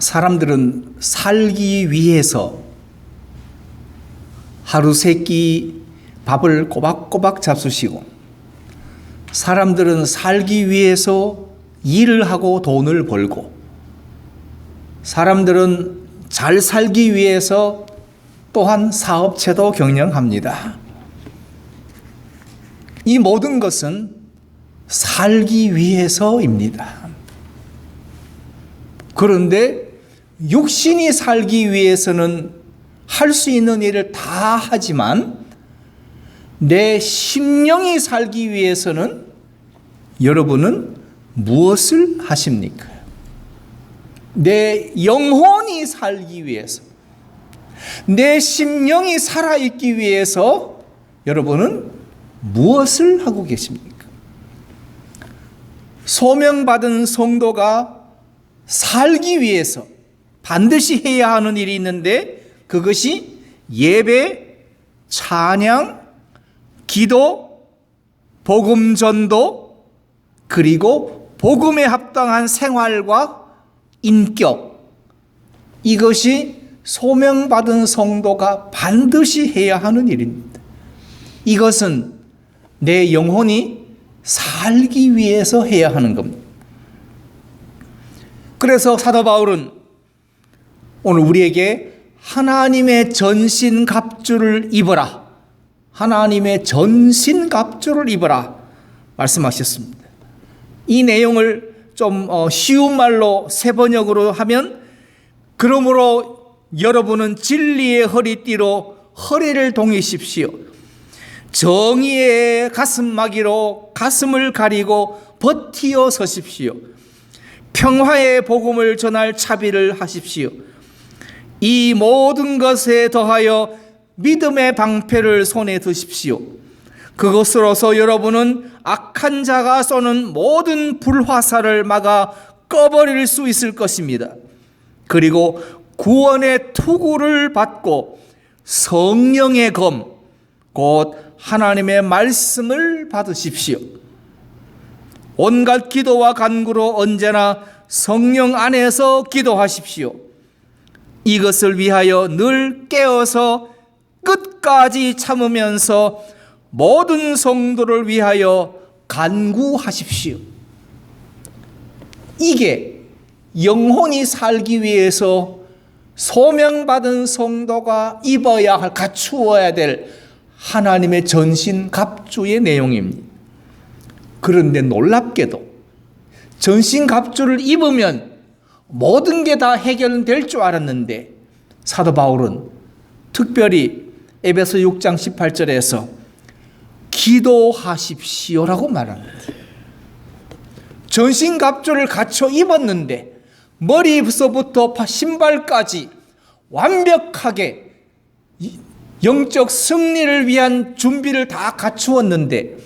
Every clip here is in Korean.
사람들은 살기 위해서 하루 세 끼 밥을 꼬박꼬박 잡수시고, 사람들은 살기 위해서 일을 하고 돈을 벌고, 사람들은 잘 살기 위해서 또한 사업체도 경영합니다. 이 모든 것은 살기 위해서입니다. 그런데 육신이 살기 위해서는 할 수 있는 일을 다 하지만 내 심령이 살기 위해서는 여러분은 무엇을 하십니까? 내 영혼이 살기 위해서, 내 심령이 살아있기 위해서 여러분은 무엇을 하고 계십니까? 소명받은 성도가 살기 위해서 반드시 해야 하는 일이 있는데, 그것이 예배, 찬양, 기도, 복음 전도, 그리고 복음에 합당한 생활과 인격, 이것이 소명받은 성도가 반드시 해야 하는 일입니다. 이것은 내 영혼이 살기 위해서 해야 하는 겁니다. 그래서 사도 바울은 오늘 우리에게 하나님의 전신갑주를 입어라, 하나님의 전신갑주를 입어라 말씀하셨습니다. 이 내용을 좀 쉬운 말로 세 번역으로 하면, 그러므로 여러분은 진리의 허리띠로 허리를 동이십시오. 정의의 가슴막이로 가슴을 가리고 버티어 서십시오. 평화의 복음을 전할 차비를 하십시오. 이 모든 것에 더하여 믿음의 방패를 손에 드십시오. 그것으로서 여러분은 악한 자가 쏘는 모든 불화살을 막아 꺼버릴 수 있을 것입니다. 그리고 구원의 투구를 받고 성령의 검, 곧 하나님의 말씀을 받으십시오. 온갖 기도와 간구로 언제나 성령 안에서 기도하십시오. 이것을 위하여 늘 깨어서 끝까지 참으면서 모든 성도를 위하여 간구하십시오. 이게 영혼이 살기 위해서 소명받은 성도가 입어야 할, 갖추어야 될 하나님의 전신 갑주의 내용입니다. 그런데 놀랍게도 전신 갑주를 입으면 모든 게 다 해결될 줄 알았는데, 사도 바울은 특별히 에베소 6장 18절에서 기도하십시오라고 말합니다. 전신 갑주를 갖춰 입었는데 머리부터 신발까지 완벽하게 영적 승리를 위한 준비를 다 갖추었는데,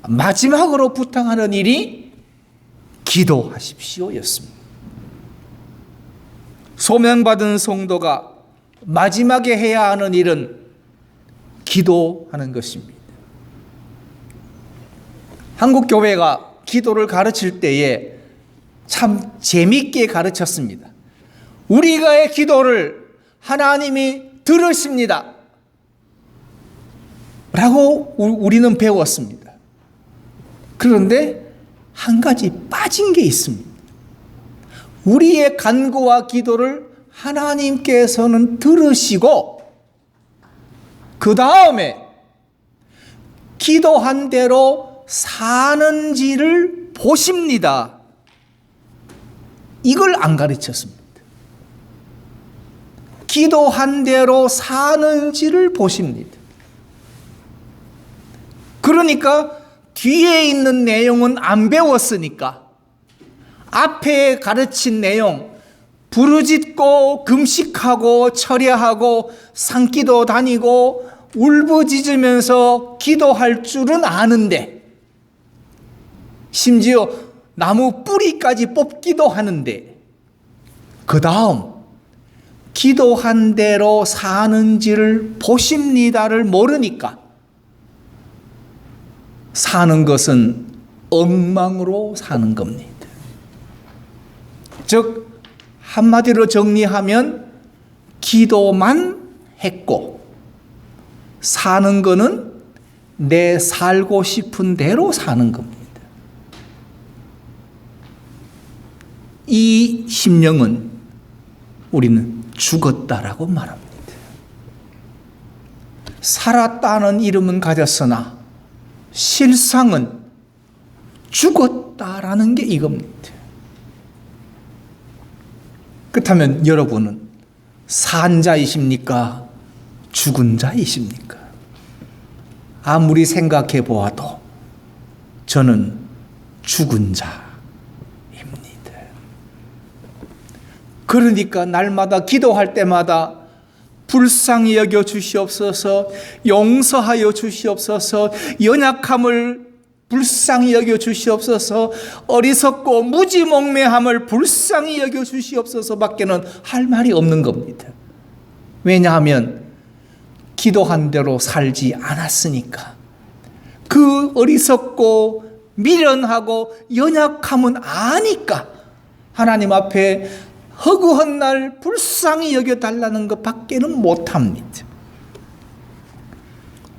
마지막으로 부탁하는 일이 기도하십시오였습니다. 소명받은 성도가 마지막에 해야 하는 일은 기도하는 것입니다. 한국 교회가 기도를 가르칠 때에 참 재미있게 가르쳤습니다. 우리가의 기도를 하나님이 들으십니다 라고 우리는 배웠습니다. 그런데 한 가지 빠진 게 있습니다. 우리의 간구와 기도를 하나님께서는 들으시고, 그 다음에 기도한 대로 사는지를 보십니다. 이걸 안 가르쳤습니다. 기도한 대로 사는지를 보십니다. 그러니까 뒤에 있는 내용은 안 배웠으니까 앞에 가르친 내용, 부르짖고 금식하고 철야하고 산기도 다니고 울부짖으면서 기도할 줄은 아는데, 심지어 나무 뿌리까지 뽑기도 하는데, 그 다음 기도한 대로 사는지를 보십니다를 모르니까 사는 것은 엉망으로 사는 겁니다. 즉 한마디로 정리하면 기도만 했고 사는 거는 내 살고 싶은 대로 사는 겁니다. 이 심령은 우리는 죽었다라고 말합니다. 살았다는 이름은 가졌으나 실상은 죽었다라는 게 이겁니다. 그렇다면 여러분은 산 자이십니까? 죽은 자이십니까? 아무리 생각해 보아도 저는 죽은 자입니다. 그러니까 날마다 기도할 때마다 불쌍히 여겨 주시옵소서, 용서하여 주시옵소서, 연약함을 불쌍히 여겨 주시옵소서, 어리석고 무지몽매함을 불쌍히 여겨 주시옵소서 밖에는 할 말이 없는 겁니다. 왜냐하면 기도한 대로 살지 않았으니까. 그 어리석고 미련하고 연약함은 아니까 하나님 앞에 허구한 날 불쌍히 여겨달라는 것 밖에는 못합니다.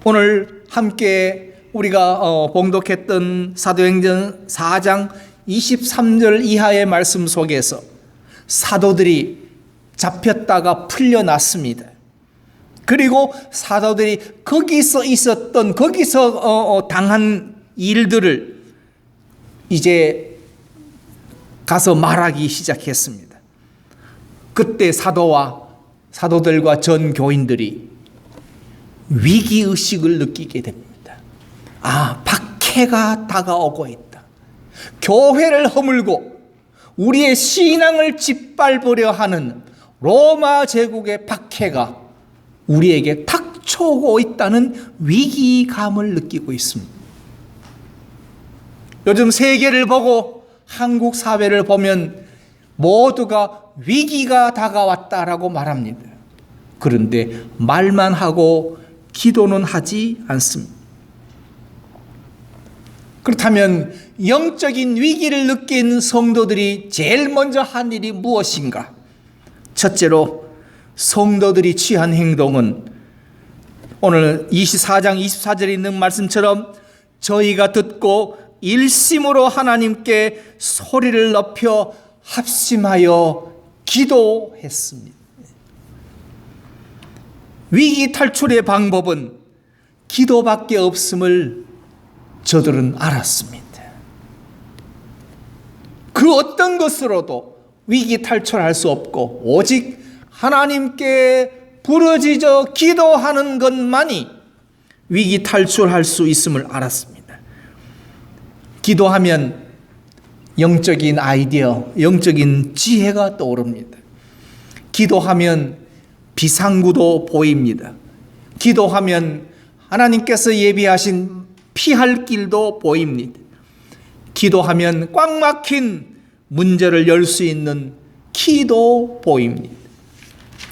오늘 함께 우리가 봉독했던 사도행전 4장 23절 이하의 말씀 속에서 사도들이 잡혔다가 풀려났습니다. 그리고 사도들이 거기서 있었던, 거기서 당한 일들을 이제 가서 말하기 시작했습니다. 그때 사도들과 전 교인들이 위기의식을 느끼게 됩니다. 아, 박해가 다가오고 있다. 교회를 허물고 우리의 신앙을 짓밟으려 하는 로마 제국의 박해가 우리에게 닥쳐오고 있다는 위기감을 느끼고 있습니다. 요즘 세계를 보고 한국 사회를 보면 모두가 위기가 다가왔다라고 말합니다. 그런데 말만 하고 기도는 하지 않습니다. 그렇다면 영적인 위기를 느낀 성도들이 제일 먼저 한 일이 무엇인가? 첫째로 성도들이 취한 행동은 오늘 24장 24절에 있는 말씀처럼 저희가 듣고 일심으로 하나님께 소리를 높여 합심하여 기도했습니다. 위기 탈출의 방법은 기도밖에 없음을 저들은 알았습니다. 그 어떤 것으로도 위기 탈출할 수 없고 오직 하나님께 부르짖어 기도하는 것만이 위기 탈출할 수 있음을 알았습니다. 기도하면 영적인 아이디어, 영적인 지혜가 떠오릅니다. 기도하면 비상구도 보입니다. 기도하면 하나님께서 예비하신 피할 길도 보입니다. 기도하면 꽉 막힌 문제를 열 수 있는 키도 보입니다.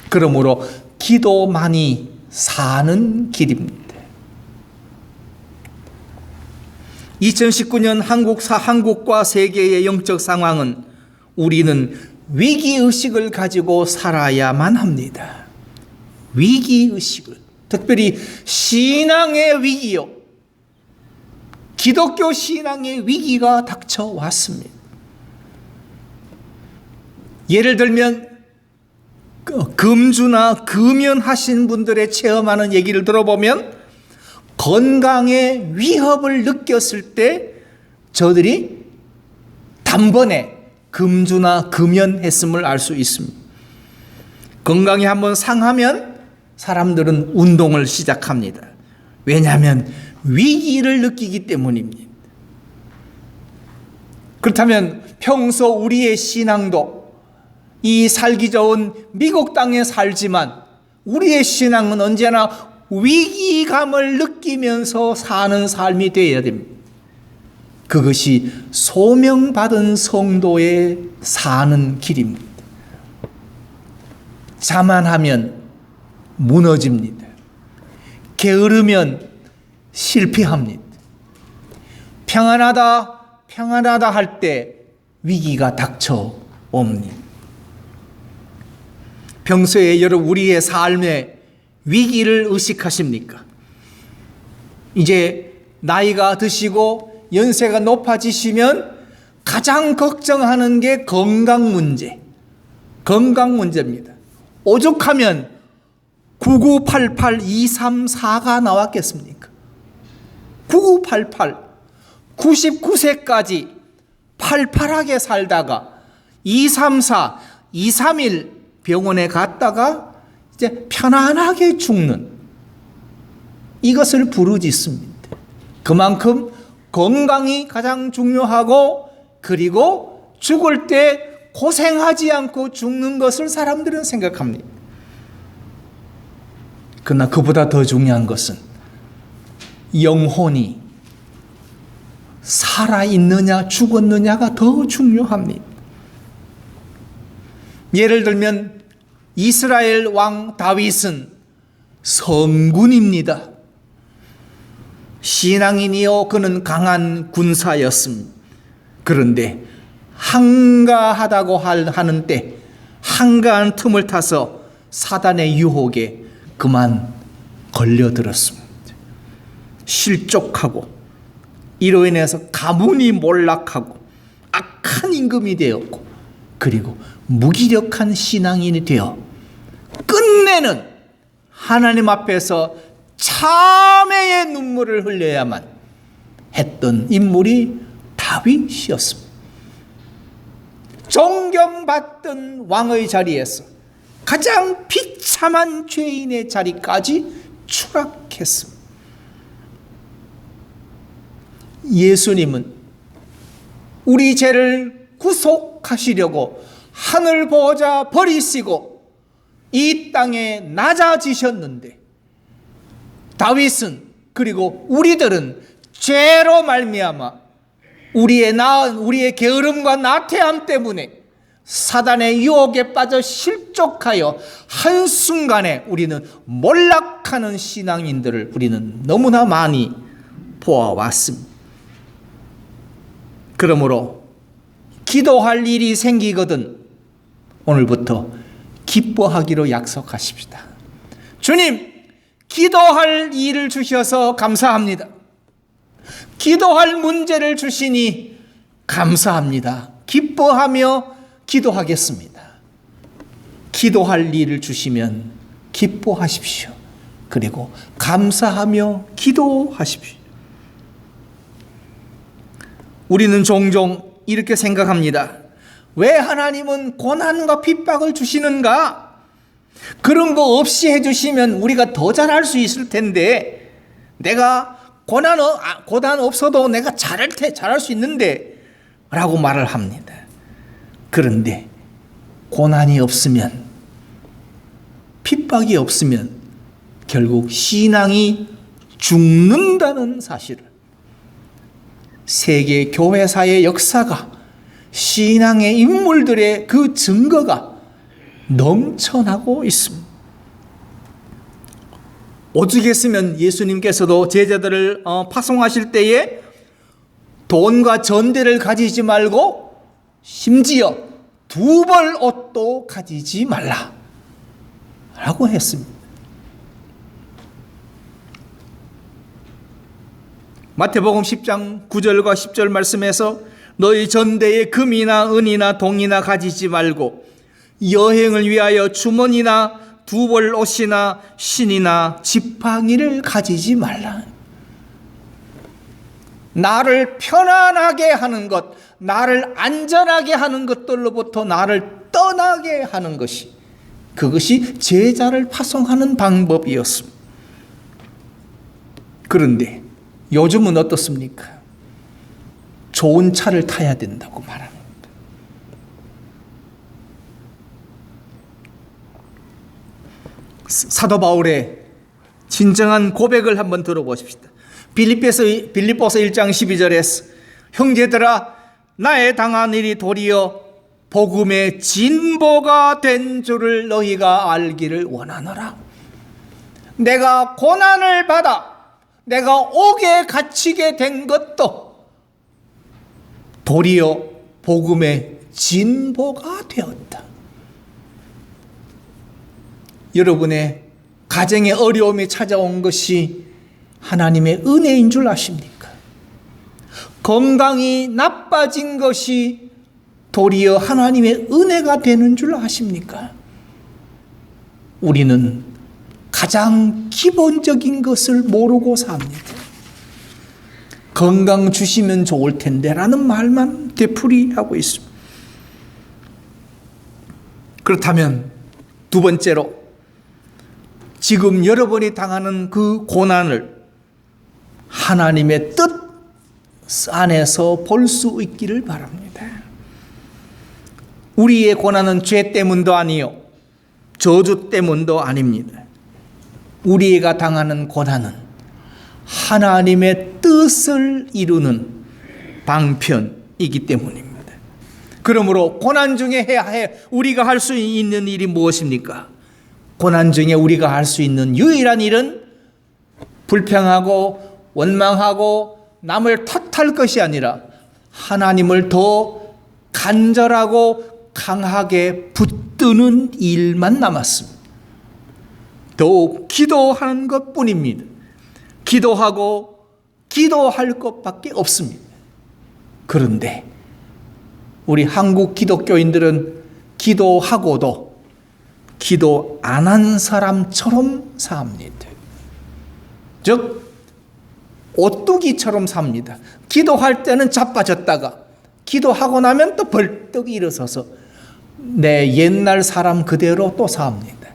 그러므로 기도만이 사는 길입니다. 2019년 한국과 세계의 영적 상황은 우리는 위기의식을 가지고 살아야만 합니다. 위기의식을, 특별히 신앙의 위기요, 기독교 신앙의 위기가 닥쳐왔습니다. 예를 들면 금주나 금연하신 분들의 체험하는 얘기를 들어보면 건강에 위협을 느꼈을 때 저들이 단번에 금주나 금연했음을 알 수 있습니다. 건강이 한번 상하면 사람들은 운동을 시작합니다. 왜냐하면 위기를 느끼기 때문입니다. 그렇다면 평소 우리의 신앙도 이 살기 좋은 미국 땅에 살지만 우리의 신앙은 언제나 위기감을 느끼면서 사는 삶이 되어야 됩니다. 그것이 소명받은 성도의 사는 길입니다. 자만하면 무너집니다. 게으르면 실패합니다. 평안하다 할 때 위기가 닥쳐옵니다. 평소에 여러분 우리의 삶의 위기를 의식하십니까? 이제 나이가 드시고 연세가 높아지시면 가장 걱정하는 게 건강 문제입니다. 오죽하면 9988234가 나왔겠습니까? 9988, 99세까지 팔팔하게 살다가 234, 231 병원에 갔다가 이제 편안하게 죽는, 이것을 부르짖습니다. 그만큼 건강이 가장 중요하고, 그리고 죽을 때 고생하지 않고 죽는 것을 사람들은 생각합니다. 그러나 그보다 더 중요한 것은 영혼이 살아있느냐 죽었느냐가 더 중요합니다. 예를 들면 이스라엘 왕 다윗은 성군입니다. 신앙인이요, 그는 강한 군사였습니다. 그런데 한가하다고 하는 때 한가한 틈을 타서 사단의 유혹에 그만 걸려들었습니다. 실족하고 이로 인해서 가문이 몰락하고 악한 임금이 되었고, 그리고 무기력한 신앙인이 되어 끝내는 하나님 앞에서 참회의 눈물을 흘려야만 했던 인물이 다윗이었습니다. 존경받던 왕의 자리에서 가장 비참한 죄인의 자리까지 추락했습니다. 예수님은 우리 죄를 구속하시려고 하늘 보좌 버리시고 이 땅에 낮아지셨는데, 다윗은, 그리고 우리들은 죄로 말미암아 우리의 게으름과 나태함 때문에 사단의 유혹에 빠져 실족하여 한순간에 우리는 몰락하는 신앙인들을 우리는 너무나 많이 보아왔습니다. 그러므로 기도할 일이 생기거든 오늘부터 기뻐하기로 약속하십시다. 주님, 기도할 일을 주셔서 감사합니다. 기도할 문제를 주시니 감사합니다. 기뻐하며 기도하겠습니다. 기도할 일을 주시면 기뻐하십시오. 그리고 감사하며 기도하십시오. 우리는 종종 이렇게 생각합니다. 왜 하나님은 고난과 핍박을 주시는가? 그런 거 없이 해주시면 우리가 더 잘할 수 있을 텐데, 내가 고난 없어도 내가 잘할 수 있는데 라고 말을 합니다. 그런데 고난이 없으면, 핍박이 없으면 결국 신앙이 죽는다는 사실을 세계 교회사의 역사가, 신앙의 인물들의 그 증거가 넘쳐나고 있습니다. 오죽했으면 예수님께서도 제자들을 파송하실 때에 돈과 전대를 가지지 말고 심지어 2벌 옷도 가지지 말라 라고 했습니다. 마태복음 10장 9절과 10절 말씀에서 너희 전대에 금이나 은이나 동이나 가지지 말고 여행을 위하여 주머니나 2벌 옷이나 신이나 지팡이를 가지지 말라. 나를 편안하게 하는 것, 나를 안전하게 하는 것들로부터 나를 떠나게 하는 것이, 그것이 제자를 파송하는 방법이었습니다. 그런데 요즘은 어떻습니까? 좋은 차를 타야 된다고 말합니다. 사도 바울의 진정한 고백을 한번 들어보십시다. 빌립보서 1장 12절에서 형제들아, 나의 당한 일이 도리어 복음의 진보가 된 줄을 너희가 알기를 원하노라. 내가 고난을 받아 내가 옥에 갇히게 된 것도 도리어 복음의 진보가 되었다. 여러분의 가정에 어려움이 찾아온 것이 하나님의 은혜인 줄 아십니까? 건강이 나빠진 것이 도리어 하나님의 은혜가 되는 줄 아십니까? 우리는 가장 기본적인 것을 모르고 삽니다. 건강 주시면 좋을 텐데 라는 말만 되풀이하고 있습니다. 그렇다면 두 번째로, 지금 여러분이 당하는 그 고난을 하나님의 뜻 안에서 볼 수 있기를 바랍니다. 우리의 고난은 죄 때문도 아니요 저주 때문도 아닙니다. 우리가 당하는 고난은 하나님의 뜻을 이루는 방편이기 때문입니다. 그러므로 고난 중에 해야 해 우리가 할 수 있는 일이 무엇입니까? 고난 중에 우리가 할 수 있는 유일한 일은 불평하고 원망하고 남을 탓할 것이 아니라 하나님을 더 간절하고 강하게 붙드는 일만 남았습니다. 더욱 기도하는 것뿐입니다. 기도하고 기도할 것밖에 없습니다. 그런데 우리 한국 기독교인들은 기도하고도 기도 안 한 사람처럼 삽니다. 즉 오뚜기처럼 삽니다. 기도할 때는 자빠졌다가 기도하고 나면 또 벌떡 일어서서 내 옛날 사람 그대로 또 삽니다.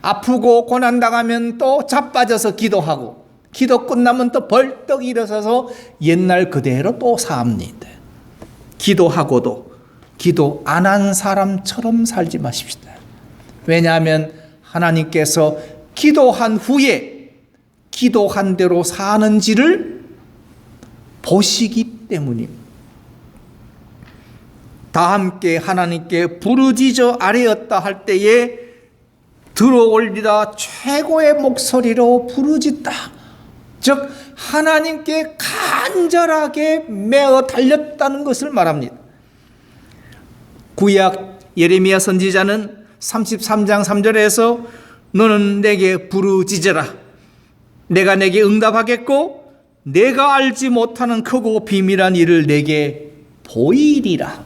아프고 고난당하면 또 자빠져서 기도하고 기도 끝나면 또 벌떡 일어서서 옛날 그대로 또 삽니다. 기도하고도 기도 안 한 사람처럼 살지 마십시다. 왜냐하면 하나님께서 기도한 후에 기도한 대로 사는지를 보시기 때문입니다. 다 함께 하나님께 부르짖어 아뢰었다 할 때에 들어올리다 최고의 목소리로 부르짖다. 즉 하나님께 간절하게 매어 달렸다는 것을 말합니다. 구약 예레미야 선지자는 33장 3절에서 너는 내게 부르짖어라. 내가 내게 응답하겠고 내가 알지 못하는 크고 비밀한 일을 내게 보이리라.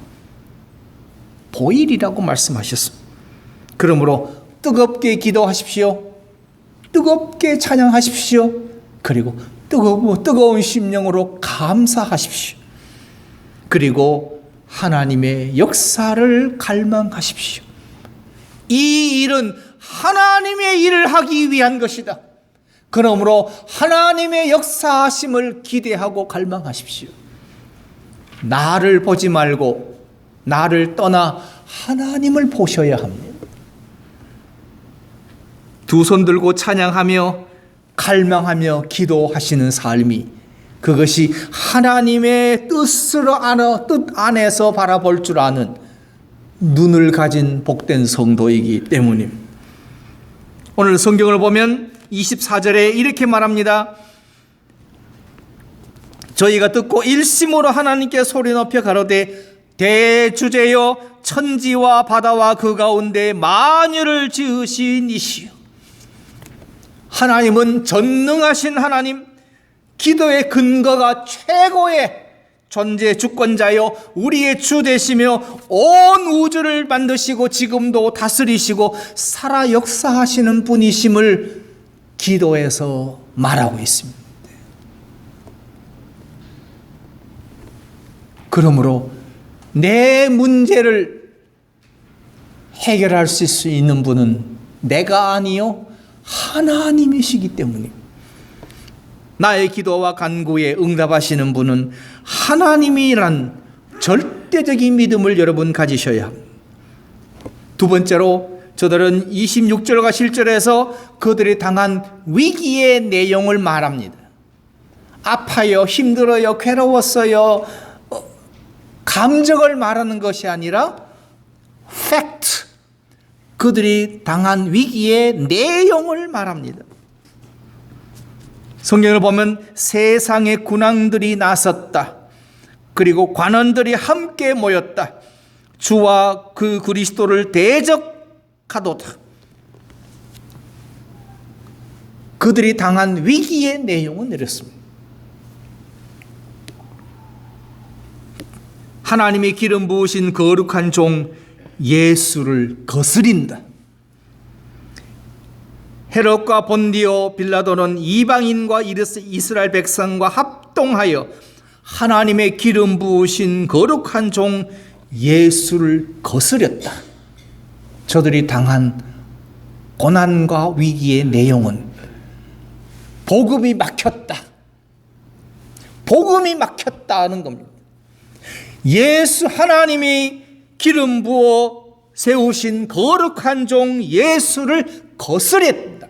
보이리라고 말씀하셨습니다. 그러므로 뜨겁게 기도하십시오. 뜨겁게 찬양하십시오. 그리고 뜨거운 심령으로 감사하십시오. 그리고 하나님의 역사를 갈망하십시오. 이 일은 하나님의 일을 하기 위한 것이다. 그러므로 하나님의 역사하심을 기대하고 갈망하십시오. 나를 보지 말고 나를 떠나 하나님을 보셔야 합니다. 두 손 들고 찬양하며 갈망하며 기도하시는 삶이, 그것이 하나님의 뜻 안에서 바라볼 줄 아는 눈을 가진 복된 성도이기 때문입니다. 오늘 성경을 보면 24절에 이렇게 말합니다. 저희가 듣고 일심으로 하나님께 소리 높여 가로되 대주제여 천지와 바다와 그 가운데 만유를 지으신 이시여. 하나님은 전능하신 하나님, 기도의 근거가 최고의 존재 주권자여 우리의 주 되시며 온 우주를 만드시고 지금도 다스리시고 살아 역사하시는 분이심을 기도에서 말하고 있습니다. 그러므로 내 문제를 해결할 수 있는 분은 내가 아니요 하나님이시기 때문입니다. 나의 기도와 간구에 응답하시는 분은 하나님이란 절대적인 믿음을 여러분 가지셔야 합니다. 두 번째로 저들은 26절과 7절에서 그들이 당한 위기의 내용을 말합니다. 아파요, 힘들어요, 괴로웠어요. 감정을 말하는 것이 아니라 팩트, 그들이 당한 위기의 내용을 말합니다. 성경을 보면 세상의 군왕들이 나섰다. 그리고 관원들이 함께 모였다. 주와 그 그리스도를 대적하도다. 그들이 당한 위기의 내용은 이렇습니다. 하나님이 기름 부으신 거룩한 종 예수를 거스린다. 헤롯과 본디오 빌라도는 이방인과 이스라엘 백성과 합동하여 하나님의 기름 부으신 거룩한 종 예수를 거스렸다. 저들이 당한 고난과 위기의 내용은 복음이 막혔다. 복음이 막혔다는 겁니다. 예수, 하나님이 기름 부어 세우신 거룩한 종 예수를 거스렸다.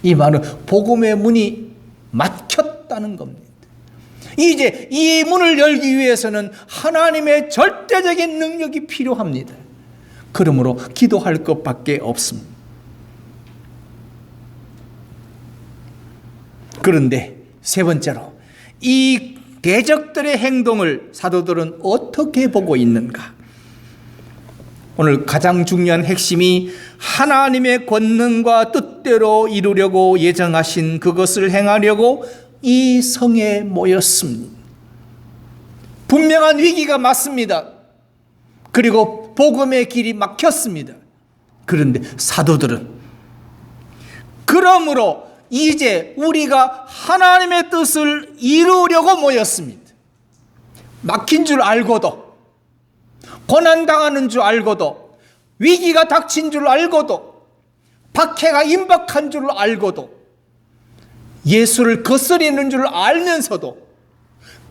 이 말은 복음의 문이 막혔다는 겁니다. 이제 이 문을 열기 위해서는 하나님의 절대적인 능력이 필요합니다. 그러므로 기도할 것밖에 없습니다. 그런데 세 번째로 이 대적들의 행동을 사도들은 어떻게 보고 있는가? 오늘 가장 중요한 핵심이 하나님의 권능과 뜻대로 이루려고 예정하신 그것을 행하려고 이 성에 모였습니다. 분명한 위기가 맞습니다. 그리고 복음의 길이 막혔습니다. 그런데 사도들은 그러므로 이제 우리가 하나님의 뜻을 이루려고 모였습니다. 막힌 줄 알고도, 고난당하는 줄 알고도, 위기가 닥친 줄 알고도, 박해가 임박한 줄 알고도, 예수를 거스리는 줄 알면서도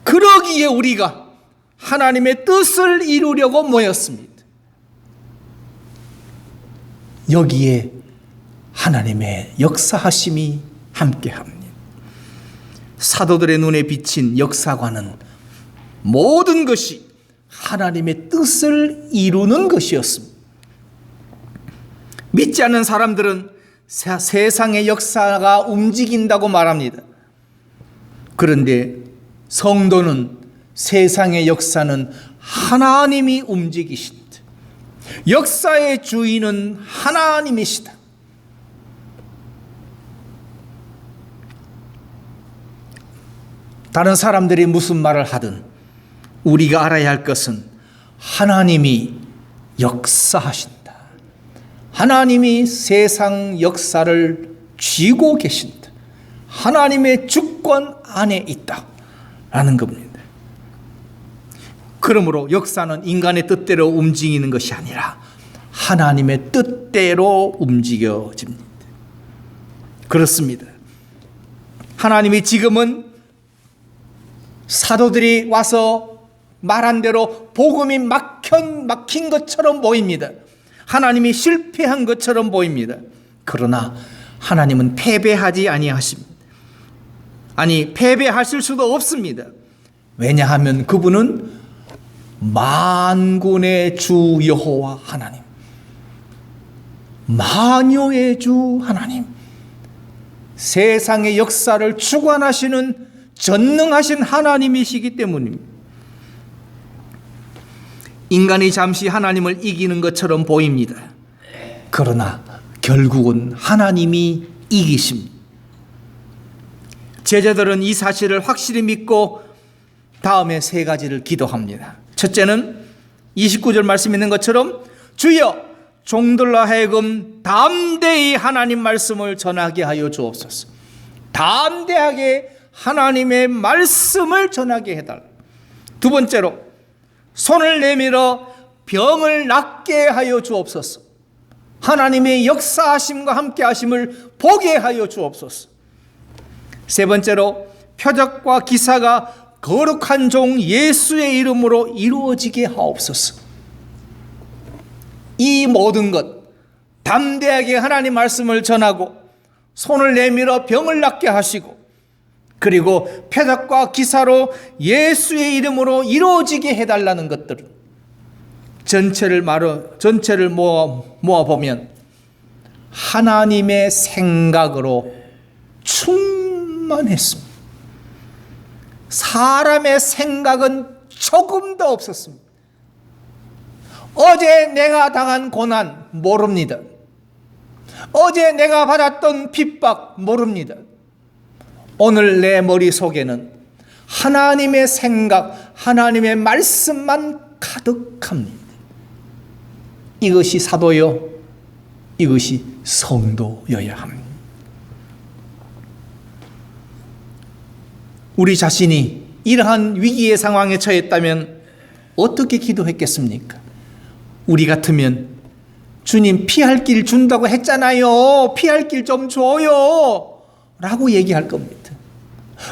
그러기에 우리가 하나님의 뜻을 이루려고 모였습니다. 여기에 하나님의 역사하심이 함께합니다. 사도들의 눈에 비친 역사관은 모든 것이 하나님의 뜻을 이루는 것이었습니다. 믿지 않는 사람들은 세상의 역사가 움직인다고 말합니다. 그런데 성도는 세상의 역사는 하나님이 움직이신다. 역사의 주인은 하나님이시다. 다른 사람들이 무슨 말을 하든 우리가 알아야 할 것은 하나님이 역사하신다. 하나님이 세상 역사를 쥐고 계신다. 하나님의 주권 안에 있다라는 겁니다. 그러므로 역사는 인간의 뜻대로 움직이는 것이 아니라 하나님의 뜻대로 움직여집니다. 그렇습니다. 하나님이 지금은 사도들이 와서 말한 대로 복음이 막힌 것처럼 보입니다. 하나님이 실패한 것처럼 보입니다. 그러나 하나님은 패배하지 아니하십니다. 아니, 패배하실 수도 없습니다. 왜냐하면 그분은 만군의 주 여호와 하나님, 만유의 주 하나님, 세상의 역사를 주관하시는 전능하신 하나님이시기 때문입니다. 인간이 잠시 하나님을 이기는 것처럼 보입니다. 그러나 결국은 하나님이 이기십니다. 제자들은 이 사실을 확실히 믿고 다음에 세 가지를 기도합니다. 첫째는 29절 말씀 있는 것처럼 주여 종들로 하여금 담대히 하나님 말씀을 전하게 하여 주옵소서. 담대하게 하나님의 말씀을 전하게 해달라. 두 번째로 손을 내밀어 병을 낫게 하여 주옵소서. 하나님의 역사하심과 함께하심을 보게 하여 주옵소서. 세 번째로 표적과 기사가 거룩한 종 예수의 이름으로 이루어지게 하옵소서. 이 모든 것, 담대하게 하나님 말씀을 전하고 손을 내밀어 병을 낫게 하시고 그리고 표적과 기사로 예수의 이름으로 이루어지게 해달라는 것들은 전체를 모아보면 하나님의 생각으로 충만했습니다. 사람의 생각은 조금도 없었습니다. 어제 내가 당한 고난 모릅니다. 어제 내가 받았던 핍박 모릅니다. 오늘 내 머릿속에는 하나님의 생각, 하나님의 말씀만 가득합니다. 이것이 사도요, 이것이 성도여야 합니다. 우리 자신이 이러한 위기의 상황에 처했다면 어떻게 기도했겠습니까? 우리 같으면 주님 피할 길 준다고 했잖아요. 피할 길 좀 줘요. 라고 얘기할 겁니다.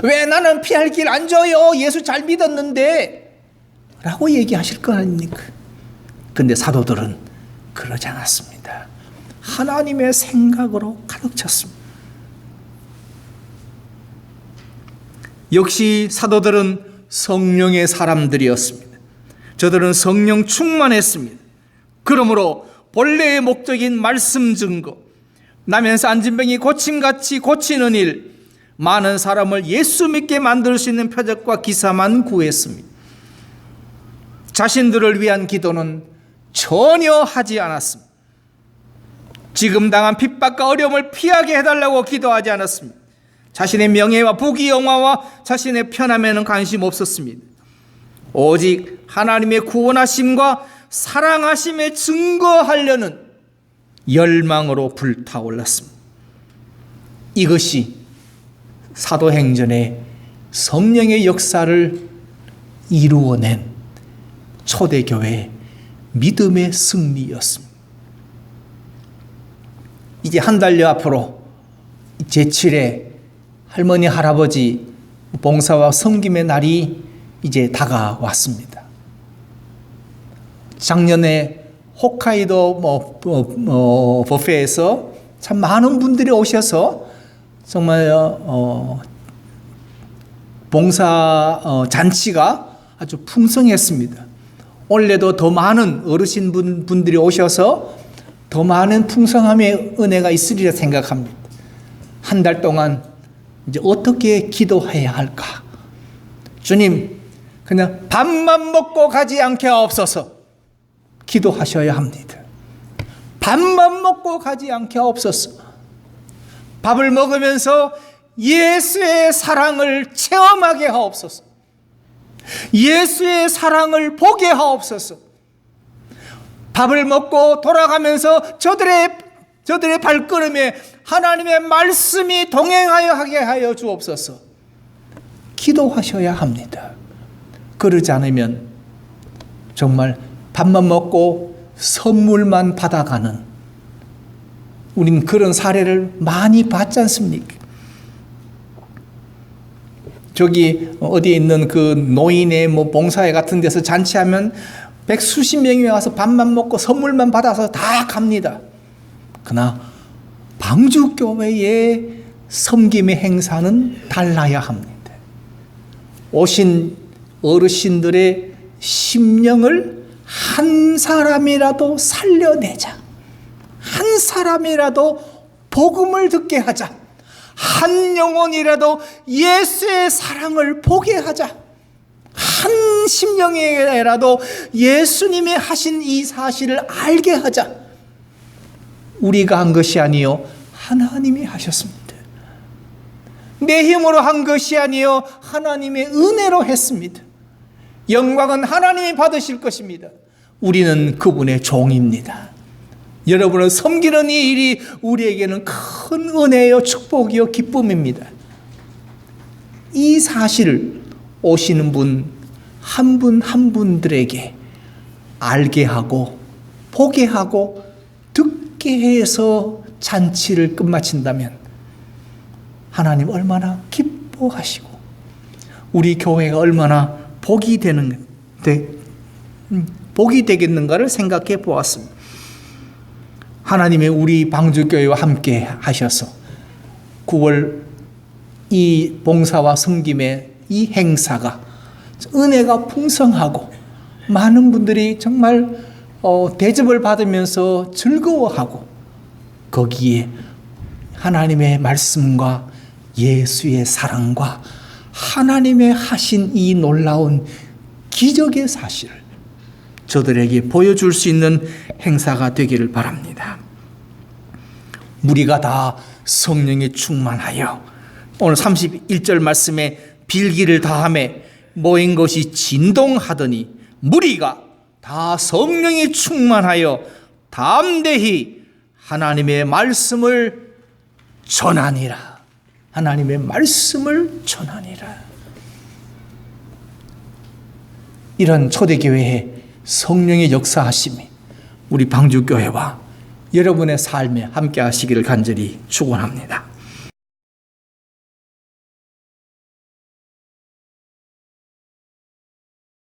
왜 나는 피할 길 안 줘요? 예수 잘 믿었는데. 라고 얘기하실 거 아닙니까? 근데 사도들은 그러지 않았습니다. 하나님의 생각으로 가득 찼습니다. 역시 사도들은 성령의 사람들이었습니다. 저들은 성령 충만했습니다. 그러므로 본래의 목적인 말씀 증거, 나면서 앉은 병이 고침같이 고치는 일, 많은 사람을 예수 믿게 만들 수 있는 표적과 기사만 구했습니다. 자신들을 위한 기도는 전혀 하지 않았습니다. 지금 당한 핍박과 어려움을 피하게 해달라고 기도하지 않았습니다. 자신의 명예와 부귀영화와 자신의 편함에는 관심 없었습니다. 오직 하나님의 구원하심과 사랑하심에 증거하려는 열망으로 불타올랐습니다. 이것이 사도행전의 성령의 역사를 이루어낸 초대교회의 믿음의 승리였습니다. 이제 한 달여 앞으로 제7회 할머니 할아버지 봉사와 섬김의 날이 이제 다가왔습니다. 작년에 홋카이도 버페에서 참 많은 분들이 오셔서 정말 봉사 잔치가 아주 풍성했습니다. 올해도 더 많은 어르신 분들이 오셔서 더 많은 풍성함의 은혜가 있으리라 생각합니다. 한 달 동안 이제 어떻게 기도해야 할까? 주님, 그냥 밥만 먹고 가지 않게 하옵소서. 기도하셔야 합니다. 밥만 먹고 가지 않게 하옵소서. 밥을 먹으면서 예수의 사랑을 체험하게 하옵소서. 예수의 사랑을 보게 하옵소서. 밥을 먹고 돌아가면서 저들의 발걸음에 하나님의 말씀이 동행하여 하게 하여 주옵소서. 기도하셔야 합니다. 그러지 않으면 정말 밥만 먹고 선물만 받아가는, 우린 그런 사례를 많이 봤지 않습니까? 저기 어디에 있는 그 노인의 봉사회 같은 데서 잔치하면 백수십 명이 와서 밥만 먹고 선물만 받아서 다 갑니다. 그러나 방주교회의 섬김의 행사는 달라야 합니다. 오신 어르신들의 심령을 한 사람이라도 살려내자. 한 사람이라도 복음을 듣게 하자. 한 영혼이라도 예수의 사랑을 보게 하자. 한 심령에라도 예수님이 하신 이 사실을 알게 하자. 우리가 한 것이 아니요 하나님이 하셨습니다. 내 힘으로 한 것이 아니요 하나님의 은혜로 했습니다. 영광은 하나님이 받으실 것입니다. 우리는 그분의 종입니다. 여러분을 섬기는 이 일이 우리에게는 큰 은혜요 축복이요 기쁨입니다. 이 사실을 오시는 분 한 분 한 분들에게 알게 하고 보게 하고 듣게 해서 잔치를 끝마친다면 하나님 얼마나 기뻐하시고 우리 교회가 얼마나 복이 되겠는가를 생각해 보았습니다. 하나님의 우리 방주교회와 함께 하셔서 9월 이 봉사와 섬김의 이 행사가 은혜가 풍성하고 많은 분들이 정말 대접을 받으면서 즐거워하고 거기에 하나님의 말씀과 예수의 사랑과 하나님의 하신 이 놀라운 기적의 사실을 저들에게 보여줄 수 있는 행사가 되기를 바랍니다. 무리가 다 성령에 충만하여, 오늘 31절 말씀에 빌기를 다함에 모인 것이 진동하더니 무리가 다 성령에 충만하여 담대히 하나님의 말씀을 전하니라. 하나님의 말씀을 전하니라. 이런 초대교회의 성령의 역사하심이 우리 방주교회와 여러분의 삶에 함께 하시기를 간절히 축원합니다.